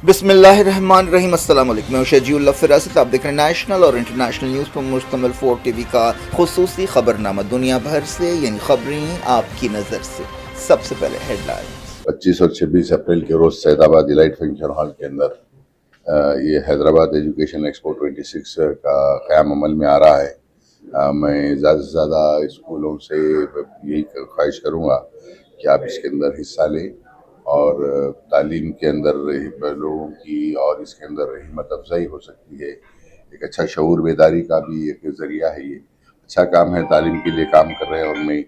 بسم اللہ الرحمن الرحیم۔ السلام علیکم، میں شجیع اللہ فراست۔ آپ دیکھ رہے ہیں نیشنل اور انٹرنیشنل نیوز پر مشتمل 4 ٹی وی کا خصوصی خبرنامہ، دنیا بھر سے یعنی خبریں آپ کی نظر سے۔ سب سے پہلے ہیڈ لائنز۔ 25 اور 26 اپریل کے روز سید آباد ایلائٹ فنکشن ہال کے اندر یہ حیدرآباد ایجوکیشن ایکسپو 26 کا قیام عمل میں آ رہا ہے۔ میں زیادہ سے زیادہ اسکولوں سے یہی خواہش کروں گا کہ آپ اس کے اندر حصہ لیں اور تعلیم کے اندر لوگوں کی اور اس کے اندر ہمت افزائی ہو سکتی ہے۔ ایک اچھا شعور بیداری کا بھی ایک ذریعہ ہے، یہ اچھا کام ہے، تعلیم کے لیے کام کر رہے ہیں، اور میں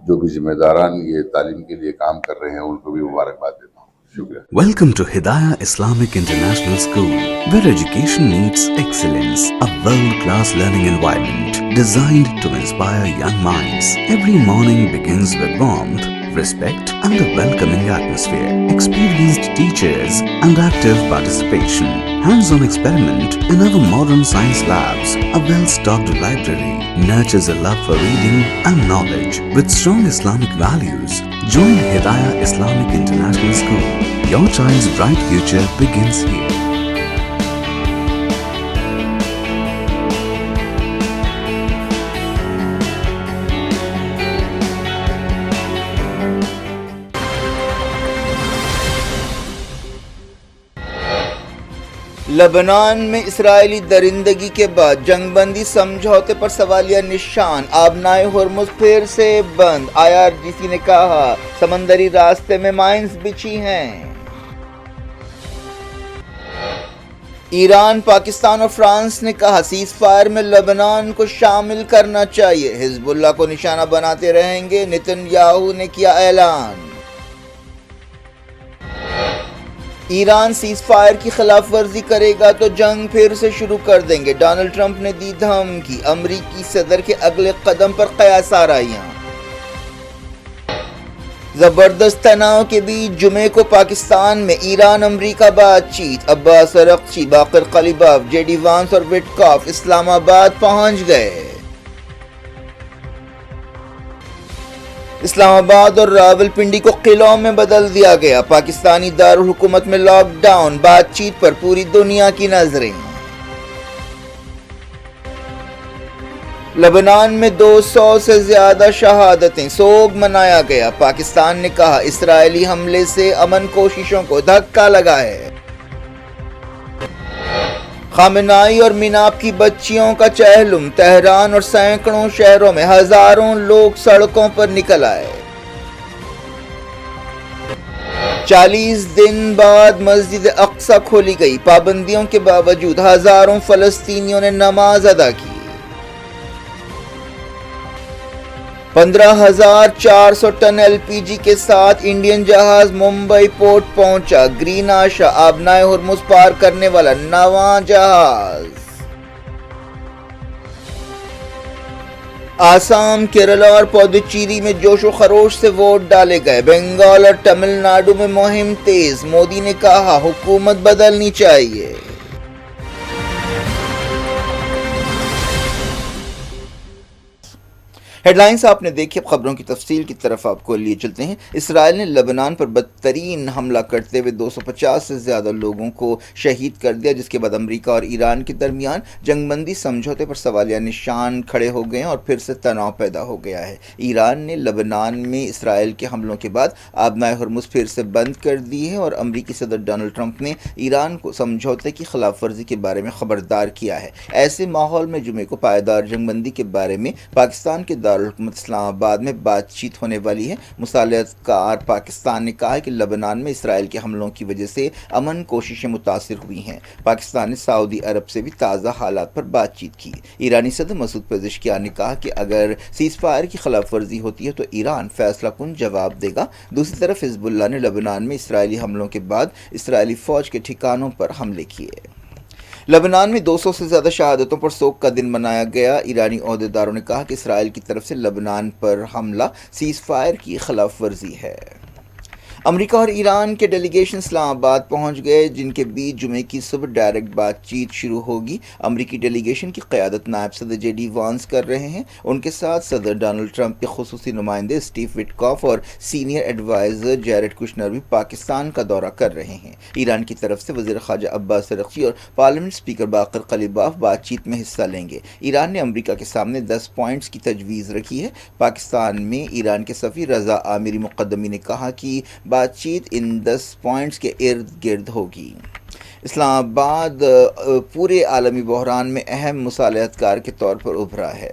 جو بھی ذمہ داران یہ تعلیم کے لیے کام کر رہے ہیں ان کو بھی مبارکباد دیتا ہوں۔ شکریہ۔ Welcome to Hidayah Islamic International School, where education meets excellence, a world-class learning environment designed to inspire young minds. Every morning begins with warmth, respect and a welcoming atmosphere. Experienced teachers and active participation. Hands-on experiment in our modern science labs. A well-stocked library nurtures a love for reading and knowledge. With strong Islamic values, join Hidayah Islamic International School. Your child's bright future begins here. لبنان میں اسرائیلی درندگی کے بعد جنگ بندی سمجھوتے پر سوالیہ نشان۔ آبنائے Hormuz پھر سے بند۔ IRGC نے کہا سمندری راستے میں مائنز بچھی ہیں۔ ایران، پاکستان اور فرانس نے کہا سیز فائر میں لبنان کو شامل کرنا چاہیے، حزب اللہ کو نشانہ بناتے رہیں گے، نتن یاہو نے کیا اعلان۔ ایران سیز فائر کی خلاف ورزی کرے گا تو جنگ پھر سے شروع کر دیں گے، ڈونلڈ ٹرمپ نے دی دھمکی۔ امریکی صدر کے اگلے قدم پر قیاس آرائیاں۔ زبردست تناؤ کے بیچ جمعے کو پاکستان میں ایران امریکہ بات چیت۔ عباس ارغچی، باقر قلیباف، JD وانس اور وٹکاف اسلام آباد پہنچ گئے۔ اسلام آباد اور راول پنڈی کو قلعوں میں بدل دیا گیا۔ پاکستانی دارالحکومت میں لاک ڈاؤن، بات چیت پر پوری دنیا کی نظریں۔ لبنان میں 200 سے زیادہ شہادتیں، سوگ منایا گیا۔ پاکستان نے کہا اسرائیلی حملے سے امن کوششوں کو دھکا لگا ہے۔ خامنائی اور میناپ کی بچیوں کا چہلم، تہران اور سینکڑوں شہروں میں ہزاروں لوگ سڑکوں پر نکل آئے۔ 40 دن بعد مسجد اقصی کھولی گئی، پابندیوں کے باوجود ہزاروں فلسطینیوں نے نماز ادا کی۔ 15,400 ٹن LPG کے ساتھ انڈین جہاز ممبئی پورٹ پہنچا۔ گرین آشا، آبنائے ہرمز پار کرنے والا نواں جہاز۔ آسام، کیرلا اور پودوچیری میں جوش و خروش سے ووٹ ڈالے گئے۔ بنگال اور تمل ناڈو میں مہم تیز، مودی نے کہا حکومت بدلنی چاہیے۔ ہیڈ لائنز آپ نے دیکھی، اب خبروں کی تفصیل کی طرف آپ کو لیے چلتے ہیں۔ اسرائیل نے لبنان پر بدترین حملہ کرتے ہوئے 250 سے زیادہ لوگوں کو شہید کر دیا، جس کے بعد امریکہ اور ایران کے درمیان جنگ بندی سمجھوتے پر سوالیہ نشان کھڑے ہو گئے ہیں اور پھر سے تناؤ پیدا ہو گیا ہے۔ ایران نے لبنان میں اسرائیل کے حملوں کے بعد آبنائے ہرمز پھر سے بند کر دی ہے اور امریکی صدر ڈونلڈ ٹرمپ نے ایران کو سمجھوتے کی خلاف ورزی کے بارے میں خبردار کیا ہے۔ ایسے ماحول میں جمعے کو پائیدار جنگ بندی کے بارے میں پاکستان کے دارالحکومت اسلام آباد میں بات چیت ہونے والی ہے۔ مصالحت کار پاکستان نے کہا ہے کہ لبنان میں اسرائیل کے حملوں کی وجہ سے امن کوششیں متاثر ہوئی ہیں۔ پاکستان نے سعودی عرب سے بھی تازہ حالات پر بات چیت کی۔ ایرانی صدر مسعود پزشکیان نے کہا کہ اگر سیز فائر کی خلاف ورزی ہوتی ہے تو ایران فیصلہ کن جواب دے گا۔ دوسری طرف حزب اللہ نے لبنان میں اسرائیلی حملوں کے بعد اسرائیلی فوج کے ٹھکانوں پر حملے کیے۔ لبنان میں 200 سے زیادہ شہادتوں پر سوگ کا دن منایا گیا۔ ایرانی عہدیداروں نے کہا کہ اسرائیل کی طرف سے لبنان پر حملہ سیز فائر کی خلاف ورزی ہے۔ امریکہ اور ایران کے ڈیلیگیشن اسلام آباد پہنچ گئے، جن کے بیچ جمعے کی صبح ڈائریکٹ بات چیت شروع ہوگی۔ امریکی ڈیلیگیشن کی قیادت نائب صدر جے ڈی وانس کر رہے ہیں۔ ان کے ساتھ صدر ڈونلڈ ٹرمپ کے خصوصی نمائندے اسٹیو وٹکاف اور سینئر ایڈوائزر جیرڈ کشنر بھی پاکستان کا دورہ کر رہے ہیں۔ ایران کی طرف سے وزیر خارجہ عباس عراقچی اور پارلیمنٹ اسپیکر باقر قلیباف بات چیت میں حصہ لیں گے۔ ایران نے امریکہ کے سامنے 10 پوائنٹس کی تجویز رکھی ہے۔ پاکستان میں ایران کے سفیر رضا عامری مقدمی نے کہا کہ بات چیت ان 10 پوائنٹس کے ارد گرد ہوگی۔ اسلام آباد پورے عالمی بحران میں اہم مصالحت کار کے طور پر ابھرا ہے۔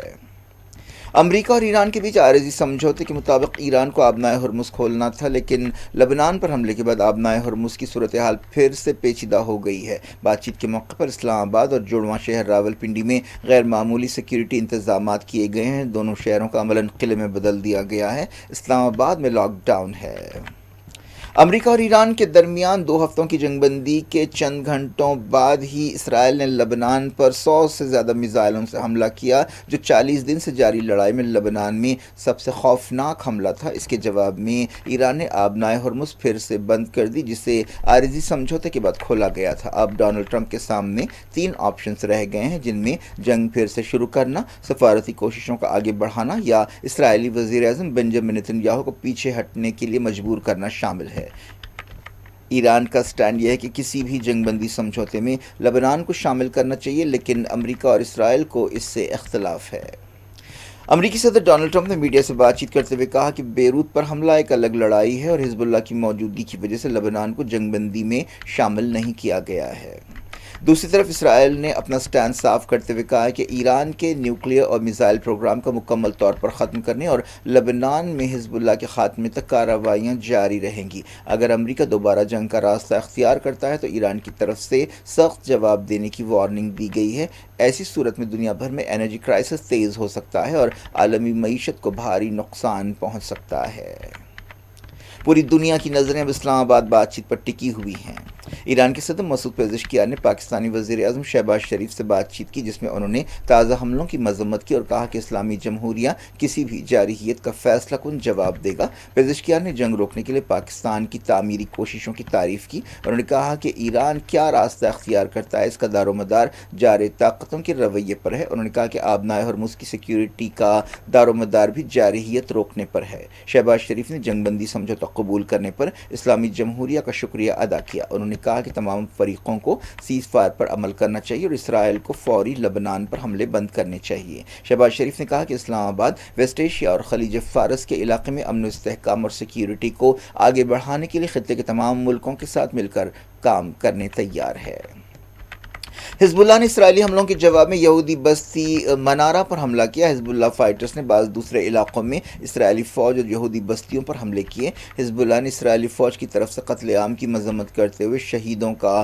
امریکہ اور ایران کے بیچ عارضی سمجھوتے کے مطابق ایران کو آبنائے ہرمز کھولنا تھا، لیکن لبنان پر حملے کے بعد آبنائے ہرمز کی صورتحال پھر سے پیچیدہ ہو گئی ہے۔ بات چیت کے موقع پر اسلام آباد اور جڑواں شہر راولپنڈی میں غیر معمولی سیکیورٹی انتظامات کیے گئے ہیں۔ دونوں شہروں کا عملاً قلعے میں بدل دیا گیا ہے۔ اسلام آباد میں لاک ڈاؤن ہے۔ امریکہ اور ایران کے درمیان 2 ہفتوں کی جنگ بندی کے چند گھنٹوں بعد ہی اسرائیل نے لبنان پر 100 سے زیادہ میزائلوں سے حملہ کیا، جو 40 دن سے جاری لڑائی میں لبنان میں سب سے خوفناک حملہ تھا۔ اس کے جواب میں ایران نے آبنائے ہرمز پھر سے بند کر دی، جسے عارضی سمجھوتے کے بعد کھولا گیا تھا۔ اب ڈونلڈ ٹرمپ کے سامنے 3 آپشنز رہ گئے ہیں، جن میں جنگ پھر سے شروع کرنا، سفارتی کوششوں کا آگے بڑھانا یا اسرائیلی وزیر اعظم بنجامن نیتن یاہو کو پیچھے ہٹنے کے لیے مجبور کرنا شامل ہے۔ ایران کا سٹینڈ یہ ہے کہ کسی بھی جنگ بندی سمجھوتے میں لبنان کو شامل کرنا چاہیے، لیکن امریکہ اور اسرائیل کو اس سے اختلاف ہے۔ امریکی صدر ڈونلڈ ٹرمپ نے میڈیا سے بات چیت کرتے ہوئے کہا کہ بیروت پر حملہ ایک الگ لڑائی ہے اور حزب اللہ کی موجودگی کی وجہ سے لبنان کو جنگ بندی میں شامل نہیں کیا گیا ہے۔ دوسری طرف اسرائیل نے اپنا سٹینڈ صاف کرتے ہوئے کہا کہ ایران کے نیوکلیئر اور میزائل پروگرام کا مکمل طور پر ختم کرنے اور لبنان میں حزب اللہ کے خاتمے تک کارروائیاں جاری رہیں گی۔ اگر امریکہ دوبارہ جنگ کا راستہ اختیار کرتا ہے تو ایران کی طرف سے سخت جواب دینے کی وارننگ دی گئی ہے۔ ایسی صورت میں دنیا بھر میں انرجی کرائسس تیز ہو سکتا ہے اور عالمی معیشت کو بھاری نقصان پہنچ سکتا ہے۔ پوری دنیا کی نظریں اب اسلام آباد بات چیت پر ٹکی ہوئی ہیں۔ ایران کے صدر مسعود پزشکیان نے پاکستانی وزیر اعظم شہباز شریف سے بات چیت کی، جس میں انہوں نے تازہ حملوں کی مذمت کی اور کہا کہ اسلامی جمہوریہ کسی بھی جارحیت کا فیصلہ کن جواب دے گا۔ پزشکیان نے جنگ روکنے کے لیے پاکستان کی تعمیری کوششوں کی تعریف کی۔ انہوں نے کہا کہ ایران کیا راستہ اختیار کرتا ہے، اس کا دار و مدار جار طاقتوں کے رویے پر ہے۔ انہوں نے کہا کہ آبنائے ہرمز کی سیکیورٹی کا دار و مدار بھی جارحیت روکنے پر ہے۔ شہباز شریف نے جنگ بندی سمجھوتا قبول کرنے پر اسلامی جمہوریہ کا شکریہ ادا کیا۔ انہوں نے کہا کہ تمام فریقوں کو سیز فائر پر عمل کرنا چاہیے اور اسرائیل کو فوری لبنان پر حملے بند کرنے چاہیے۔ شہباز شریف نے کہا کہ اسلام آباد ویسٹ ایشیا اور خلیج فارس کے علاقے میں امن و استحکام اور سیکیورٹی کو آگے بڑھانے کے لیے خطے کے تمام ملکوں کے ساتھ مل کر کام کرنے تیار ہے۔ حزب اللہ نے اسرائیلی حملوں کے جواب میں یہودی بستی منارہ پر حملہ کیا۔ حزب اللہ فائٹرز نے بعض دوسرے علاقوں میں اسرائیلی فوج اور یہودی بستیوں پر حملے کیے۔ حزب اللہ نے اسرائیلی فوج کی طرف سے قتل عام کی مذمت کرتے ہوئے شہیدوں کا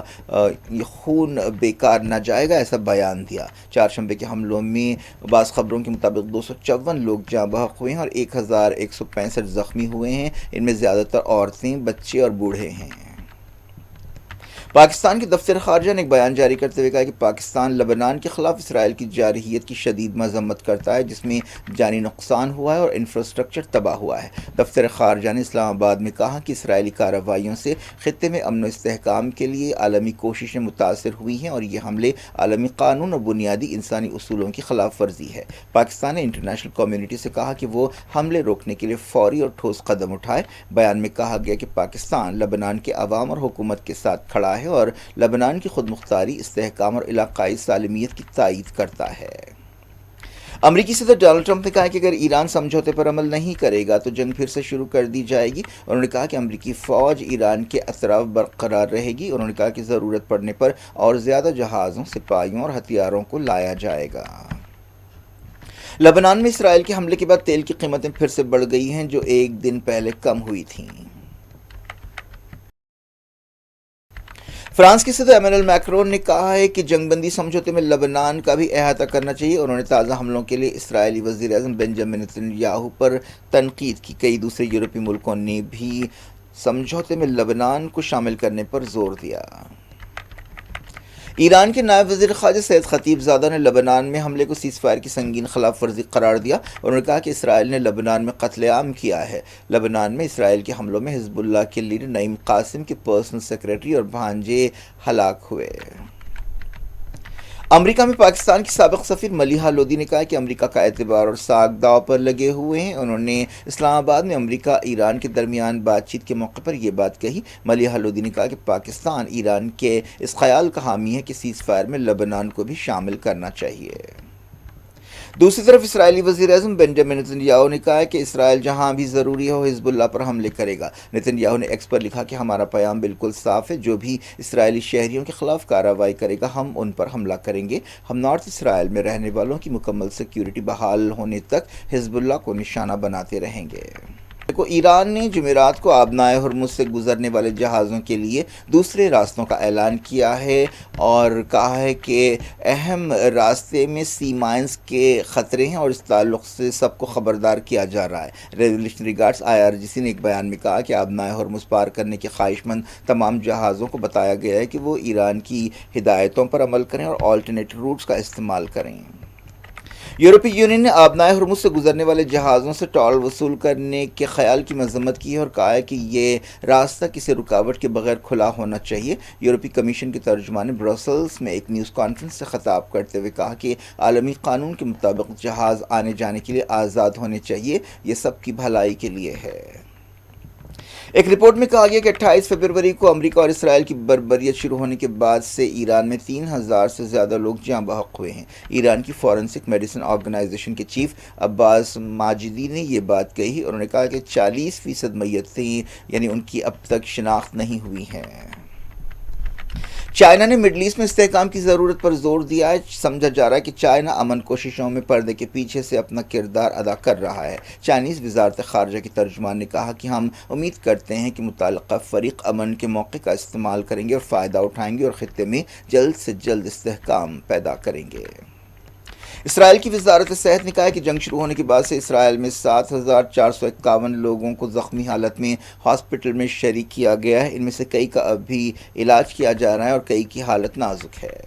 خون بیکار نہ جائے گا ایسا بیان دیا۔ چہارشنبے کے حملوں میں بعض خبروں کے مطابق 254 لوگ جاں بحق ہوئے ہیں اور 1165 زخمی ہوئے ہیں۔ ان میں زیادہ تر عورتیں، بچے اور بوڑھے ہیں۔ پاکستان کے دفتر خارجہ نے ایک بیان جاری کرتے ہوئے کہا کہ پاکستان لبنان کے خلاف اسرائیل کی جارحیت کی شدید مذمت کرتا ہے، جس میں جانی نقصان ہوا ہے اور انفراسٹرکچر تباہ ہوا ہے۔ دفتر خارجہ نے اسلام آباد میں کہا کہ اسرائیلی کارروائیوں سے خطے میں امن و استحکام کے لیے عالمی کوششیں متاثر ہوئی ہیں اور یہ حملے عالمی قانون اور بنیادی انسانی اصولوں کی خلاف ورزی ہے۔ پاکستان نے انٹرنیشنل کمیونٹی سے کہا کہ وہ حملے روکنے کے لیے فوری اور ٹھوس قدم اٹھائے۔ بیان میں کہا گیا کہ پاکستان لبنان کے عوام اور حکومت کے ساتھ کھڑا ہے اور لبنان کی خود مختاری، استحکام اور علاقائی سالمیت کی تائید کرتا ہے۔ امریکی صدر ڈونلڈ ٹرمپ نے کہا کہ اگر ایران سمجھوتے پر عمل نہیں کرے گا تو جنگ پھر سے شروع کر دی جائے گی۔ انہوں نے کہا کہ امریکی فوج ایران کے اطراف برقرار رہے گی۔ انہوں نے کہا کہ ضرورت پڑنے پر اور زیادہ جہازوں، سپاہیوں اور ہتھیاروں کو لایا جائے گا۔ لبنان میں اسرائیل کے حملے کے بعد تیل کی قیمتیں پھر سے بڑھ گئی ہیں، جو ایک دن پہلے کم ہوئی تھیں۔ فرانس کے صدر ایمانوئل میکرون نے کہا ہے کہ جنگ بندی سمجھوتے میں لبنان کا بھی احاطہ کرنا چاہیے۔ انہوں نے تازہ حملوں کے لیے اسرائیلی وزیر اعظم بنجامن نیتن یاہو پر تنقید کی۔ کئی دوسرے یورپی ملکوں نے بھی سمجھوتے میں لبنان کو شامل کرنے پر زور دیا۔ ایران کے نائب وزیر خارجہ سید خطیب زادہ نے لبنان میں حملے کو سیز فائر کی سنگین خلاف ورزی قرار دیا اور انہوں نے کہا کہ اسرائیل نے لبنان میں قتل عام کیا ہے۔ لبنان میں اسرائیل کے حملوں میں حزب اللہ کے لیڈر نعیم قاسم کے پرسنل سیکریٹری اور بھانجے ہلاک ہوئے۔ امریکہ میں پاکستان کی سابق سفیر ملیحہ لودھی نے کہا کہ امریکہ کا اعتبار اور ساکھ داؤ پر لگے ہوئے ہیں۔ انہوں نے اسلام آباد میں امریکہ ایران کے درمیان بات چیت کے موقع پر یہ بات کہی۔ ملیحہ لودھی نے کہا کہ پاکستان ایران کے اس خیال کا حامی ہے کہ سیز فائر میں لبنان کو بھی شامل کرنا چاہیے۔ دوسری طرف اسرائیلی وزیر اعظم بنجامن نتن یاہو نے کہا ہے کہ اسرائیل جہاں بھی ضروری ہو حزب اللہ پر حملے کرے گا۔ نتن یاہو نے ایکس پر لکھا کہ ہمارا پیام بالکل صاف ہے، جو بھی اسرائیلی شہریوں کے خلاف کارروائی کرے گا ہم ان پر حملہ کریں گے۔ ہم نارتھ اسرائیل میں رہنے والوں کی مکمل سیکیورٹی بحال ہونے تک حزب اللہ کو نشانہ بناتے رہیں گے۔ ایران نے جمعرات کو آبنائے ہرمز سے گزرنے والے جہازوں کے لیے دوسرے راستوں کا اعلان کیا ہے اور کہا ہے کہ اہم راستے میں سی مائنز کے خطرے ہیں اور اس تعلق سے سب کو خبردار کیا جا رہا ہے۔ ریولیوشنری گارڈز IRGC نے ایک بیان میں کہا کہ آبنائے ہرمز پار کرنے کے خواہش مند تمام جہازوں کو بتایا گیا ہے کہ وہ ایران کی ہدایتوں پر عمل کریں اور آلٹرنیٹ روٹس کا استعمال کریں۔ یورپی یونین نے آبنائے ہرمز سے گزرنے والے جہازوں سے ٹول وصول کرنے کے خیال کی مذمت کی ہے اور کہا ہے کہ یہ راستہ کسی رکاوٹ کے بغیر کھلا ہونا چاہیے۔ یورپی کمیشن کے ترجمان نے برسلز میں ایک نیوز کانفرنس سے خطاب کرتے ہوئے کہا کہ عالمی قانون کے مطابق جہاز آنے جانے کے لیے آزاد ہونے چاہیے، یہ سب کی بھلائی کے لیے ہے۔ ایک رپورٹ میں کہا گیا کہ 28 فروری کو امریکہ اور اسرائیل کی بربریت شروع ہونے کے بعد سے ایران میں 3000 سے زیادہ لوگ جاں بحق ہوئے ہیں۔ ایران کی فورنسک میڈیسن آرگنائزیشن کے چیف عباس ماجدی نے یہ بات کہی۔ انہوں نے کہا کہ 40% میتیں یعنی ان کی اب تک شناخت نہیں ہوئی ہیں۔ چائنا نے مڈل ایسٹ میں استحکام کی ضرورت پر زور دیا ہے۔ سمجھا جا رہا ہے کہ چائنا امن کوششوں میں پردے کے پیچھے سے اپنا کردار ادا کر رہا ہے۔ چائنیز وزارت خارجہ کے ترجمان نے کہا کہ ہم امید کرتے ہیں کہ متعلقہ فریق امن کے موقع کا استعمال کریں گے اور فائدہ اٹھائیں گے اور خطے میں جلد سے جلد استحکام پیدا کریں گے۔ اسرائیل کی وزارت صحت نے کہا ہے کہ جنگ شروع ہونے کے بعد سے اسرائیل میں 7451 لوگوں کو زخمی حالت میں ہاسپٹل میں شریک کیا گیا ہے۔ ان میں سے کئی کا اب بھی علاج کیا جا رہا ہے اور کئی کی حالت نازک ہے۔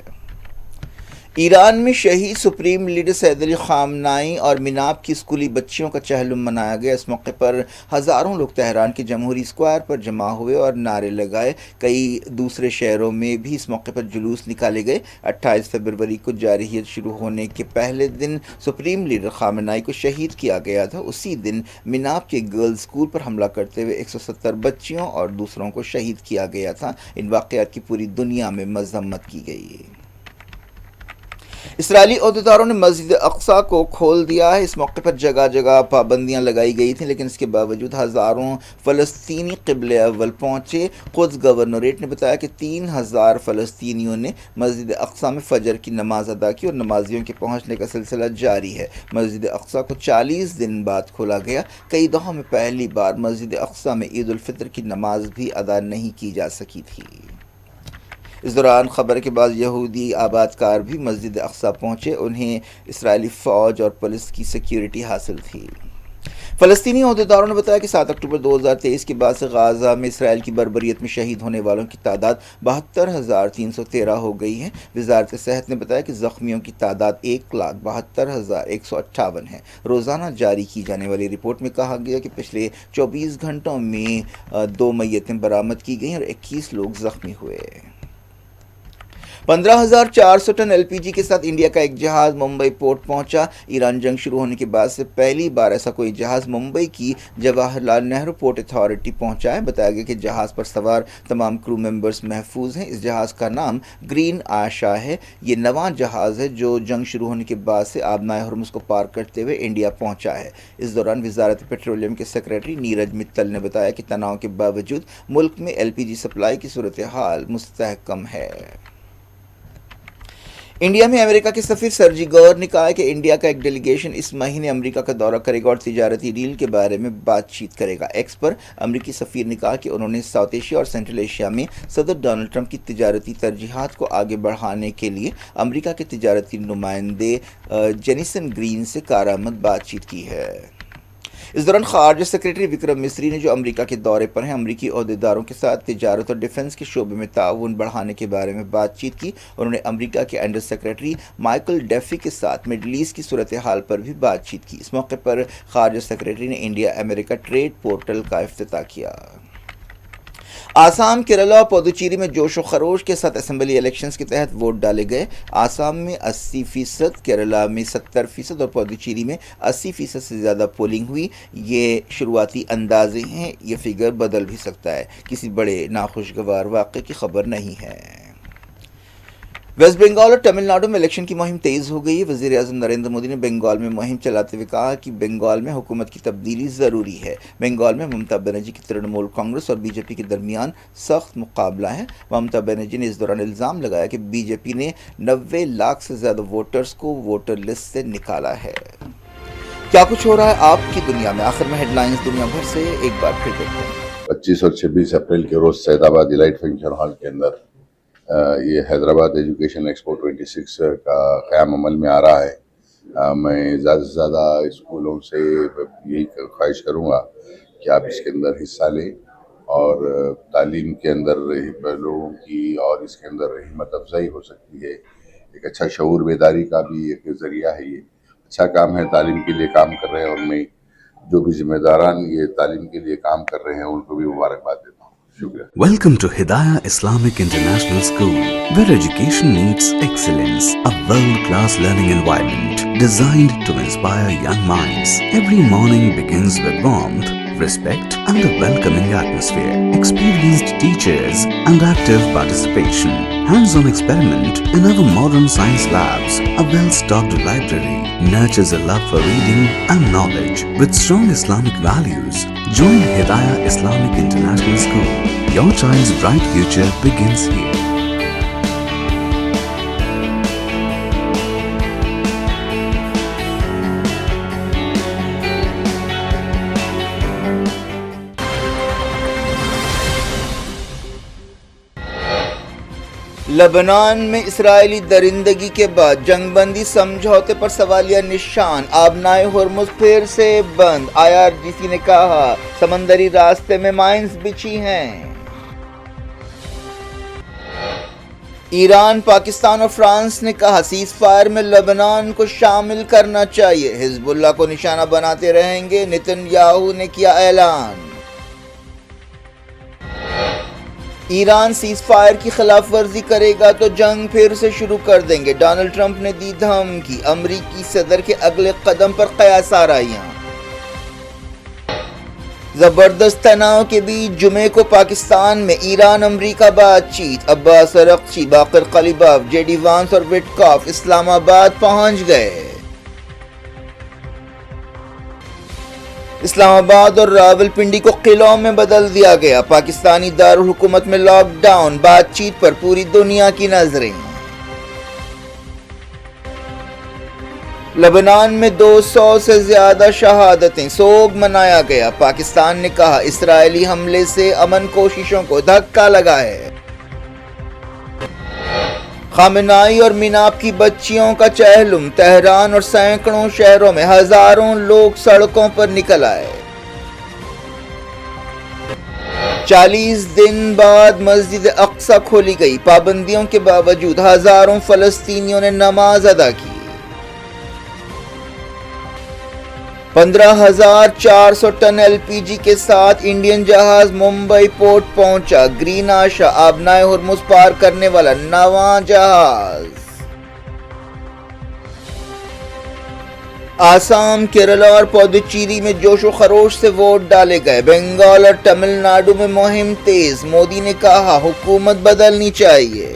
ایران میں شہید سپریم لیڈر سید علی خامنائی اور مناب کی اسکولی بچیوں کا چہلم منایا گیا۔ اس موقع پر ہزاروں لوگ تہران کے جمہوری اسکوائر پر جمع ہوئے اور نعرے لگائے۔ کئی دوسرے شہروں میں بھی اس موقع پر جلوس نکالے گئے۔ 28 فروری کو جارحیت شروع ہونے کے پہلے دن سپریم لیڈر خامنائی کو شہید کیا گیا تھا۔ اسی دن مناب کے گرلز اسکول پر حملہ کرتے ہوئے 170 بچیوں اور دوسروں کو شہید کیا گیا تھا۔ ان واقعات کی پوری دنیا میں مذمت کی گئی۔ اسرائیلی عہدیداروں نے مسجد اقصیٰ کو کھول دیا ہے۔ اس موقع پر جگہ جگہ پابندیاں لگائی گئی تھیں، لیکن اس کے باوجود ہزاروں فلسطینی قبلہ اول پہنچے۔ قدس گورنریٹ نے بتایا کہ 3000 فلسطینیوں نے مسجد اقصیٰ میں فجر کی نماز ادا کی اور نمازیوں کے پہنچنے کا سلسلہ جاری ہے۔ مسجد اقصیٰ کو 40 دن بعد کھولا گیا۔ کئی دہوں میں پہلی بار مسجد اقصیٰ میں عید الفطر کی نماز بھی ادا نہیں کی جا سکی تھی۔ اس دوران خبر کے بعد یہودی آباد کار بھی مسجد اقصیٰ پہنچے، انہیں اسرائیلی فوج اور پولیس کی سیکیورٹی حاصل تھی۔ فلسطینی عہدیداروں نے بتایا کہ 7 اکتوبر 2023 کے بعد سے غازہ میں اسرائیل کی بربریت میں شہید ہونے والوں کی تعداد 72,313 ہو گئی ہے۔ وزارت صحت نے بتایا کہ زخمیوں کی تعداد 1,72,158 ہے۔ روزانہ جاری کی جانے والی رپورٹ میں کہا گیا کہ پچھلے 24 گھنٹوں میں 2 میتیں برآمد کی گئیں اور 21 لوگ زخمی ہوئے۔ 15,400 ٹن LPG کے ساتھ انڈیا کا ایک جہاز ممبئی پورٹ پہنچا۔ ایران جنگ شروع ہونے کے بعد سے پہلی بار ایسا کوئی جہاز ممبئی کی جواہر لال نہرو پورٹ اتھارٹی پہنچا ہے۔ بتایا گیا کہ جہاز پر سوار تمام کرو ممبرز محفوظ ہیں۔ اس جہاز کا نام گرین آشا ہے۔ یہ نواں جہاز ہے جو جنگ شروع ہونے کے بعد سے آبنائے ہرمز کو پار کرتے ہوئے انڈیا پہنچا ہے۔ اس دوران وزارت پیٹرولیم کے سیکریٹری نیرج متل نے بتایا کہ تناؤ کے باوجود ملک میں LPG سپلائی کی صورتحال مستحکم ہے۔ انڈیا میں امریکہ کے سفیر سرجی گور نے کہا کہ انڈیا کا ایک ڈیلیگیشن اس مہینے امریکہ کا دورہ کرے گا اور تجارتی ڈیل کے بارے میں بات چیت کرے گا۔ ایکس پر امریکی سفیر نے کہا کہ انہوں نے ساؤتھ ایشیا اور سینٹرل ایشیا میں صدر ڈونلڈ ٹرمپ کی تجارتی ترجیحات کو آگے بڑھانے کے لیے امریکہ کے تجارتی نمائندے جینیسن گرین سے کارآمد بات چیت کی ہے۔ اس دوران خارجہ سیکریٹری وکرم مسری نے جو امریکہ کے دورے پر ہیں امریکی عہدیداروں کے ساتھ تجارت اور ڈیفنس کے شعبے میں تعاون بڑھانے کے بارے میں بات چیت کی. انہوں نے امریکہ کے انڈر سیکریٹری مائیکل ڈیفی کے ساتھ مڈل ایسٹ کی صورتحال پر بھی بات چیت کی. اس موقع پر خارجہ سیکریٹری نے انڈیا امریکہ ٹریڈ پورٹل کا افتتاح کیا. آسام، کیرلا اور پودوچیری میں جوش و خروش کے ساتھ اسمبلی الیکشنز کے تحت ووٹ ڈالے گئے. آسام میں 80%، کیرلا میں 70% اور پودوچیری میں 80% سے زیادہ پولنگ ہوئی. یہ شروعاتی اندازے ہیں، یہ فگر بدل بھی سکتا ہے. کسی بڑے ناخوشگوار واقعے کی خبر نہیں ہے. ویسٹ بنگال اور تمل ناڈو میں الیکشن کی مہم تیز ہو گئی ہے. وزیر اعظم نریندر مودی نے بنگال میں مہم چلاتے ہوئے کہا کہ بنگال میں حکومت کی تبدیلی ضروری ہے. بنگال میں ممتا بنرجی کی ترنمول کانگریس اور بی جے پی کے درمیان سخت مقابلہ ہے. ممتا بنرجی نے اس دوران الزام لگایا کہ بی جے پی نے 90 لاکھ سے زیادہ ووٹرز کو ووٹر لسٹ سے نکالا ہے. کیا کچھ ہو رہا ہے آپ کی دنیا میں؟ آخر میں ہیڈ لائنز دنیا بھر سے ایک بار پھر دیکھتے ہیں. 25 اور 26 اپریل کے روز سید آباد ایلائٹ فنکشن ہال کے اندر یہ حیدرآباد ایجوکیشن ایکسپو 26 کا قیام عمل میں آ رہا ہے. میں زیادہ سے زیادہ اسکولوں سے یہی خواہش کروں گا کہ آپ اس کے اندر حصہ لیں اور تعلیم کے اندر لوگوں کی اور اس کے اندر ہمت افزائی ہو سکتی ہے. ایک اچھا شعور بیداری کا بھی ایک ذریعہ ہے. یہ اچھا کام ہے، تعلیم کے لیے کام کر رہے ہیں، اور میں جو بھی ذمہ داران یہ تعلیم کے لیے کام کر رہے ہیں ان کو بھی مبارکباد دیتا ہوں. Welcome to Hidayah Islamic International School, where education meets excellence. A world-class learning environment designed to inspire young minds. Every morning begins with warmth, respect and a welcoming atmosphere. Experienced teachers and active participation. Hands-on experiment in our modern science labs. A well-stocked library nurtures a love for reading and knowledge. With strong Islamic values, join Hidayah Islamic International School. Your child's bright future begins here. لبنان میں اسرائیلی درندگی کے بعد جنگ بندی سمجھوتے پر سوالیہ نشان. آبنائے Hormuz پھر سے بند. IRGC نے کہا سمندری راستے میں مائنز بچھی ہیں. ایران، پاکستان اور فرانس نے کہا سیز فائر میں لبنان کو شامل کرنا چاہیے. حزب اللہ کو نشانہ بناتے رہیں گے، نتن یاہو نے کیا اعلان. ایران سیز فائر کی خلاف ورزی کرے گا تو جنگ پھر سے شروع کر دیں گے. ڈونلڈ ٹرمپ نے دی دھمکی. امریکی صدر کے اگلے قدم پر قیاس آرائیاں. زبردست تناؤ کے بیچ جمعے کو پاکستان میں ایران امریکہ بات چیت. عباس ارغچی، باقر قلیباف، جے ڈی وانس اور وٹکاف اسلام آباد پہنچ گئے. اسلام آباد اور راول پنڈی کو قلعوں میں بدل دیا گیا. پاکستانی دارالحکومت میں لاک ڈاؤن. بات چیت پر پوری دنیا کی نظریں. لبنان میں 200 سے زیادہ شہادتیں، سوگ منایا گیا. پاکستان نے کہا اسرائیلی حملے سے امن کوششوں کو دھکا لگا ہے. خامنائی اور میناپ کی بچیوں کا چہلم. تہران اور سینکڑوں شہروں میں ہزاروں لوگ سڑکوں پر نکل آئے. 40 دن بعد مسجد اقصی کھولی گئی. پابندیوں کے باوجود ہزاروں فلسطینیوں نے نماز ادا کی. 15,400 ٹن LPG کے ساتھ انڈین جہاز ممبئی پورٹ پہنچا. گرین آشا آبنائے ہرمز پار کرنے والا 9واں جہاز. آسام، کیرلا اور پودوچیری میں جوش و خروش سے ووٹ ڈالے گئے. بنگال اور تمل ناڈو میں مہم تیز. مودی نے کہا حکومت بدلنی چاہیے.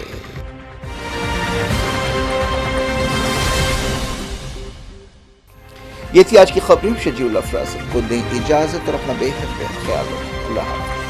یہ تھی آج کی خبریں. شجیع الافراز کو دیں اجازت اور اپنا بے حد خیال رکھیں. اللہ حافظ.